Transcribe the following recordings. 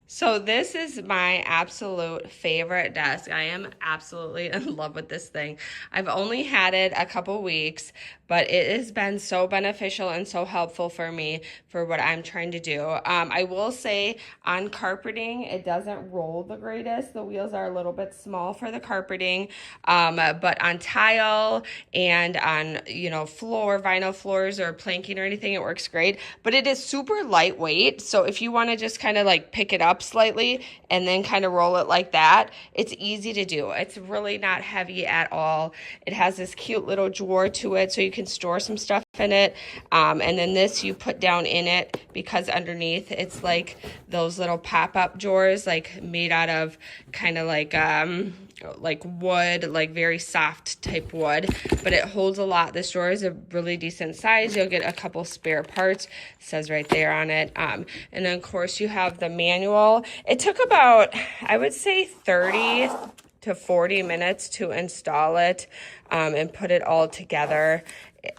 So this is my absolute favorite desk. I am absolutely in love with this thing. I've only had it a couple weeks, but it has been so beneficial and so helpful for me for what I'm trying to do. I will say on carpeting, it doesn't roll the greatest. The wheels are a little bit small for the carpeting, but on tile and on, floor, vinyl floors or planking or anything, it works great. But it is super lightweight. So if you want to just kind of like pick it up slightly and then kind of roll it like that, it's easy to do. It's really not heavy at all. It has this cute little drawer to it so you can store some stuff in it. And then this you put down in it because underneath it's like those little pop-up drawers, like made out of kind of like wood, like very soft type wood, but it holds a lot. This drawer is a really decent size. You'll get a couple spare parts, it says right there on it. And then of course you have the manual. It took about, I would say 30 to 40 minutes to install it and put it all together.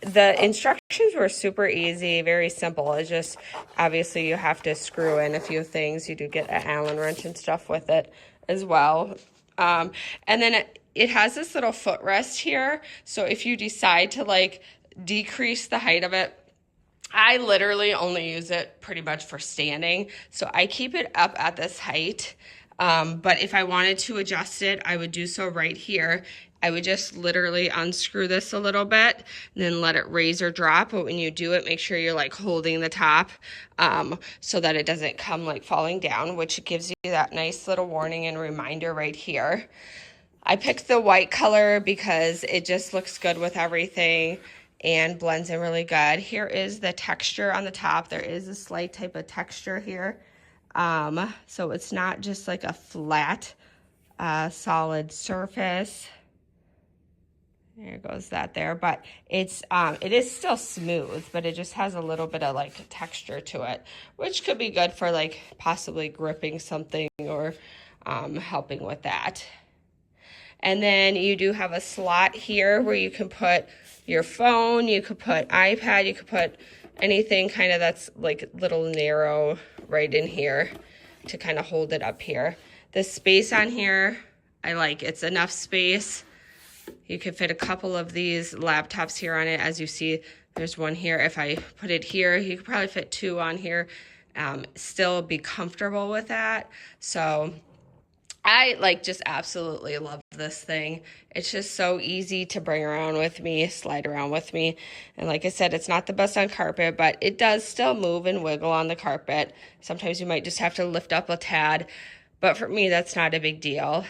The instructions were super easy, very simple. It's just, obviously you have to screw in a few things. You do get an Allen wrench and stuff with it as well. And then it has this little footrest here. So if you decide to like decrease the height of it, I literally only use it pretty much for standing. So I keep it up at this height. But if I wanted to adjust it, I would do so right here. I would just literally unscrew this a little bit and then let it raise or drop. But when you do it, make sure you're like holding the top so that it doesn't come like falling down, which gives you that nice little warning and reminder right here. I picked the white color because it just looks good with everything and blends in really good. Here is the texture on the top. There is a slight type of texture here. So it's not just like a flat, solid surface. There goes that there, but it is still smooth, but it just has a little bit of like texture to it, which could be good for like possibly gripping something or helping with that. And then you do have a slot here where you can put your phone, you could put iPad, you could put anything kind of that's like little narrow right in here to kind of hold it up here. The space on here, I like, it's enough space. You could fit a couple of these laptops here on it. As you see, there's one here. If I put it here, you could probably fit two on here, still be comfortable with that. So I like just absolutely love this thing. It's just so easy to bring around with me, slide around with me. And like I said, it's not the best on carpet, but it does still move and wiggle on the carpet. Sometimes you might just have to lift up a tad, but for me, that's not a big deal.